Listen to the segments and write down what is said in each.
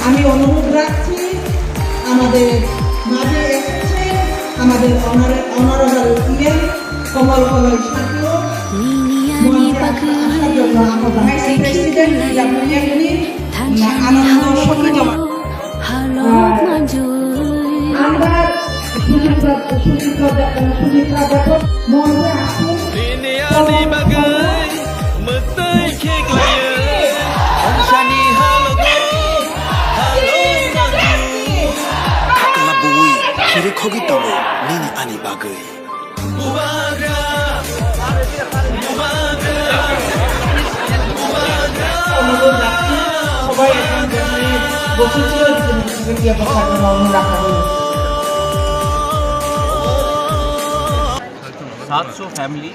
আমি অনুরোধ রাখছি আমাদের মাঝে এসেছে আমাদের অনারেবল ইএম কমল কলই সাথীও আসার জন্য আমাদের ভাইস প্রেসিডেন্ট জাপানি আনন্দ সঙ্গীত আমরা সুচিত্রা ব্যাপক মঞ্চে আসুন Kiri kogi tamo nini ani bagai. सात सौ फैमिली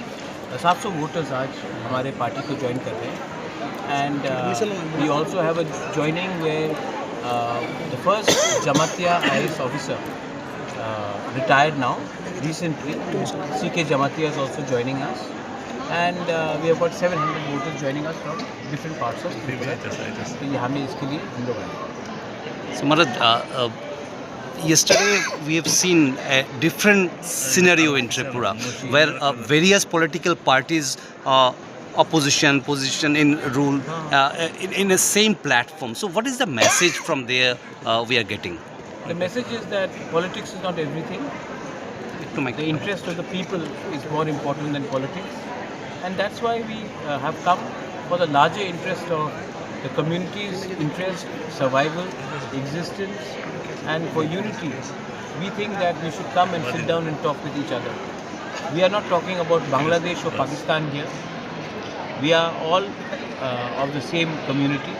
700 वोटर्स आज हमारे पार्टी को ज्वाइन कर रहे हैं and we also have a joining where the first Jamatia IAS officer retired now recently. CK Jamatia is also joining us, and we have got 700 voters joining us from different parts of Tripura. तो ये हमें इसके लिए हम लोग आए. So Marad, yesterday we have seen a different scenario in Tripura where various political parties, opposition, position in rule in a same platform. So what is the message from there we are getting? The message is that politics is not everything. The interest of the people is more important than politics, and that's why we have come for the larger interest of the community's interest, survival, existence, and for unity. We think that we should come and sit down and talk with each other. We are not talking about Bangladesh or Pakistan here. We are all of the same community,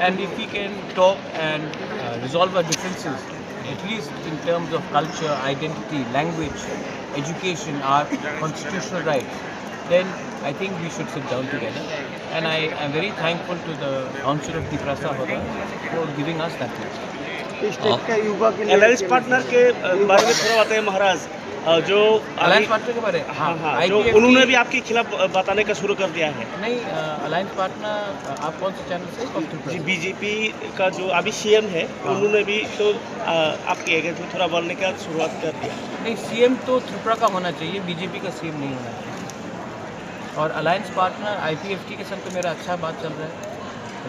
and if we can talk and resolve our differences, at least in terms of culture, identity, language, education, our constitutional rights, then I think we should sit down together. And I am very thankful to the Council of Tiprasa for giving us that chance. Alliance partner के बारे में थोड़ा बताइए महाराज. जो alliance partner के बारे में जो उन्होंने भी आपके खिलाफ बताने का शुरू कर दिया है. नहीं, अलायंस पार्टनर आप कौन से चैनल से? जी, बीजेपी का जो अभी सीएम है उन्होंने भी तो आपके अगेंस्ट में थोड़ा बोलने का शुरुआत कर दिया. नहीं, सीएम तो त्रिपुरा का होना चाहिए, बीजेपी का सीएम नहीं होना चाहिए. और अलायंस पार्टनर IPFT के संग तो मेरा अच्छा बात चल रहा है.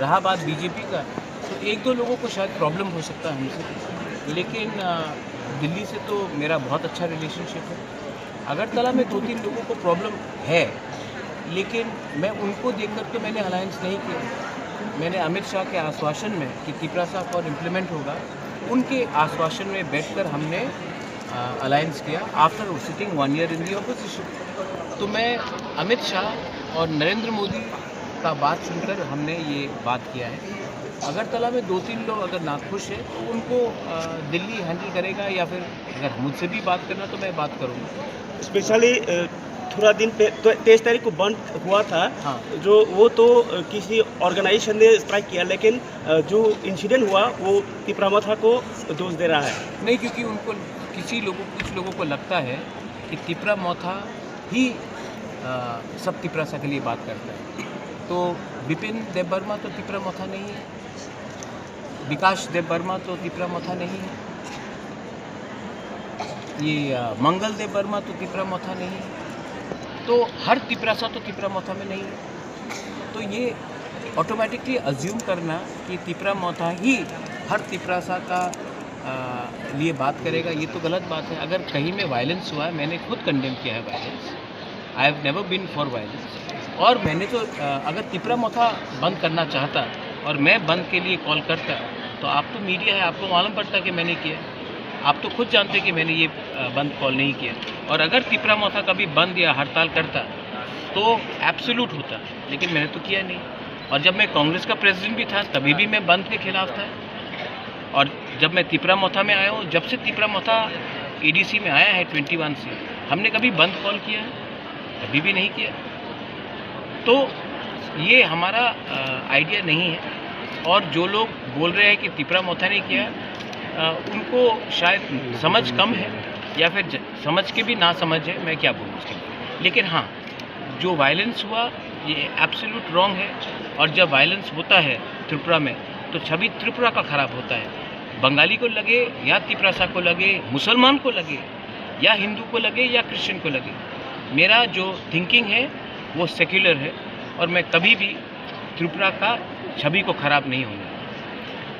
रहा बात बीजेपी का, तो एक दो लोगों को शायद प्रॉब्लम हो सकता है हमसे, लेकिन दिल्ली से तो मेरा बहुत अच्छा रिलेशनशिप है. अगरतला में 2-3 लोगों को प्रॉब्लम है, लेकिन मैं उनको देखकर तो मैंने अलायंस नहीं किया. मैंने अमित शाह के आश्वासन में कि तिपरासा फॉर इम्प्लीमेंट होगा, उनके आश्वासन में बैठकर हमने अलायंस किया after sitting 1 year in the opposition. तो मैं अमित शाह और नरेंद्र मोदी का बात सुनकर हमने ये बात किया है. अगरतला में 2-3 लोग अगर नाखुश है तो उनको दिल्ली हैंडल करेगा, या फिर अगर मुझसे भी बात करना तो मैं बात करूँगा. स्पेशली थोड़ा दिन पे 23 तारीख को बंद हुआ था. हाँ. जो वो तो किसी ऑर्गेनाइजेशन ने स्ट्राइक किया, लेकिन जो इंसिडेंट हुआ वो तिपरामथा को दोष दे रहा है. नहीं, क्योंकि उनको कुछ लोगों को लगता है कि तिपरामथा ही सब तिपरासा के लिए बात करता है. तो विपिन देबबर्मा तो तिपरामथा नहीं है, विकास देबबर्मा तो तिपरामथा नहीं है. ये मंगलदेव वर्मा तो तिपरा मोथा नहीं है, तो हर तिपरासा तो तिपरा मोथा में नहीं है। तो ये ऑटोमेटिकली अज्यूम करना कि तिपरा मोथा ही हर तिपरासा का लिए बात करेगा, ये तो गलत बात है। अगर कहीं में वायलेंस हुआ है, मैंने खुद कंडेम किया है violence, I have never been for violence. और मैंने तो अगर तिपरा मोथा बंद करना चाहता और मैं बंद के लिए कॉल करता, तो आप तो मीडिया है, आपको मालूम पड़ता कि मैंने किया। आप तो खुद जानते कि मैंने ये बंद कॉल नहीं किया। और अगर तिपरा मोथा कभी बंद या हड़ताल करता तो एब्सोल्यूट होता, लेकिन मैंने तो किया नहीं। और जब मैं कांग्रेस का प्रेसिडेंट भी था तभी भी मैं बंद के खिलाफ था। और जब मैं तिपरा मोथा में आया हूँ, जब से तिपरा मोथा एडीसी में आया है 21 से, हमने कभी बंद कॉल किया है? कभी भी नहीं किया। तो ये हमारा आइडिया नहीं है। और जो लोग बोल रहे हैं कि तिपरा मोथा ने किया, उनको शायद समझ कम है या फिर समझ के भी ना समझ है, मैं क्या बोलूँ उसके लिए। लेकिन हाँ, जो वायलेंस हुआ ये एब्सोल्यूट रॉन्ग है। और जब वायलेंस होता है त्रिपुरा में तो छवि त्रिपुरा का ख़राब होता है। बंगाली को लगे या तिपरासा को लगे, मुसलमान को लगे या हिंदू को लगे या क्रिश्चियन को लगे, मेरा जो थिंकिंग है वो सेक्युलर है और मैं कभी भी त्रिपुरा का छवि को ख़राब नहीं होने।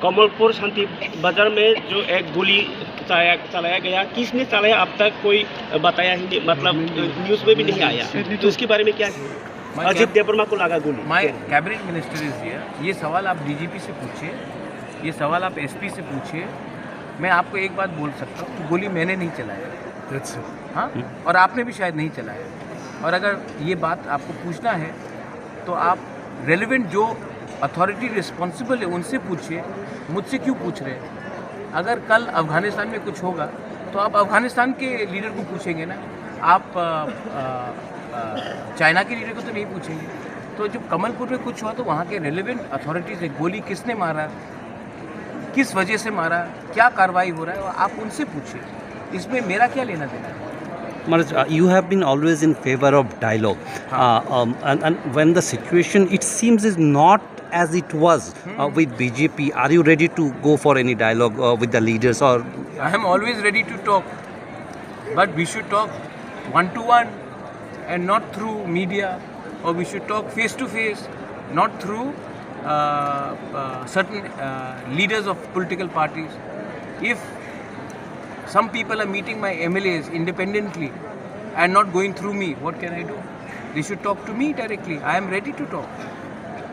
कमलपुर शांति बाजार में जो एक गोली चलाया गया, किसने चलाया अब तक कोई बताया ही नहीं, मतलब न्यूज़ में भी नहीं आया। तो इसके बारे में क्या अजित देववर्मा को लगा गोली? My cabinet minister is here. ये सवाल आप डीजीपी से पूछिए, ये सवाल आप एसपी से पूछिए। मैं आपको एक बात बोल सकता हूँ, गोली मैंने नहीं चलाया, हाँ, और आपने भी शायद नहीं चलाया। और अगर ये बात आपको पूछना है तो आप रेलिवेंट जो अथॉरिटी रिस्पॉन्सिबल है उनसे पूछिए, मुझसे क्यों पूछ रहे हैं? अगर कल अफ़गानिस्तान में कुछ होगा तो आप अफ़गानिस्तान के लीडर को पूछेंगे ना, आप चाइना के लीडर को तो नहीं पूछेंगे। तो जब कमलपुर में कुछ हुआ तो वहाँ के रेलिवेंट अथॉरिटीज़ है, गोली किसने मारा, किस वजह से मारा, क्या कार्रवाई हो रहा है, आप उनसे पूछिए। इसमें मेरा क्या लेना देना है? Manoj, you have been always in favor of dialogue, and when the situation it seems is not as it was with BJP, are you ready to go for any dialogue with the leaders? Or I am always ready to talk, but we should talk one to one and not through media, or we should talk face to face, not through certain leaders of political parties. If some people are meeting my MLAs independently and not going through me, what can I do? They should talk to me directly. I am ready to talk.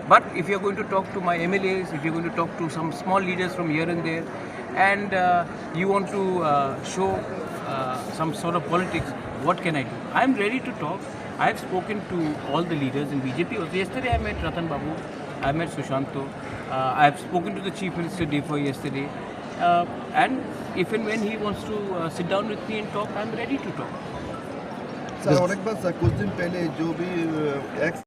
But if you are going to talk to my MLAs, if you are going to talk to some small leaders from here and there, and you want to show some sort of politics, what can I do? I am ready to talk. I have spoken to all the leaders in BJP. Also, yesterday I met Ratan Babu, I met Sushanto, I have spoken to the Chief Minister Defoe yesterday. And if and when he wants to sit down with me and talk, I am ready to talk. Sir और एक बात sir, कुछ दिन पहले जो भी x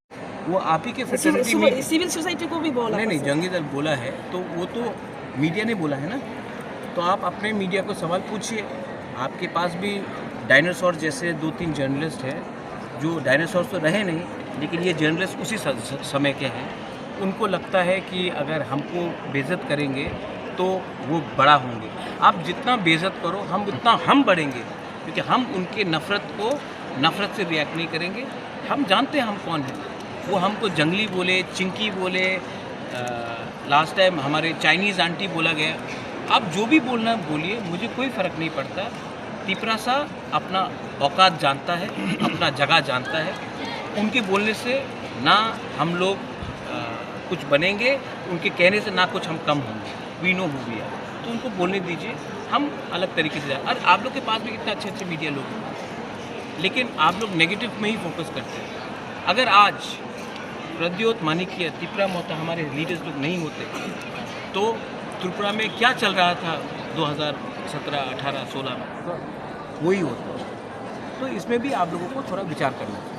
वो आप ही के फ्रेटर्निटी में सिविल सोसाइटी को भी बोला। नहीं, जंगी दल बोला है तो वो तो मीडिया ने बोला है ना। तो आप अपने मीडिया को सवाल पूछिए। आपके पास भी डायनासोर जैसे 2-3 जर्नलिस्ट हैं, जो डायनासोर तो रहे नहीं, लेकिन ये जर्नलिस्ट उसी समय के हैं। उनको लगता है कि अगर हमको बेइज्जत करेंगे तो वो बड़ा होंगे। आप जितना बेइज्जत करो उतना हम बढ़ेंगे, क्योंकि हम उनके नफ़रत से रिएक्ट नहीं करेंगे। हम जानते हैं हम कौन हैं। वो हमको जंगली बोले, चिंकी बोले, लास्ट टाइम हमारे चाइनीज़ आंटी बोला गया। आप जो भी बोलना बोलिए, मुझे कोई फ़र्क नहीं पड़ता। तिपरासा अपना औकात जानता है, अपना जगह जानता है। उनके बोलने से ना हम लोग कुछ बनेंगे, उनके कहने से ना कुछ हम कम होंगे। We know who we are. तो उनको बोलने दीजिए, हम अलग तरीके से जाए। और आप लोग के पास भी कितने अच्छे अच्छे मीडिया लोग हैं, लेकिन आप लोग नेगेटिव में ही फोकस करते हैं। अगर आज प्रद्योत मानिकिया, तिपरा मोथा हमारे लीडर्स लोग नहीं होते तो त्रिपुरा में क्या चल रहा था 2017, 18, 16 में, वही होता। तो इसमें भी आप लोगों को थोड़ा विचार करना चाहिए।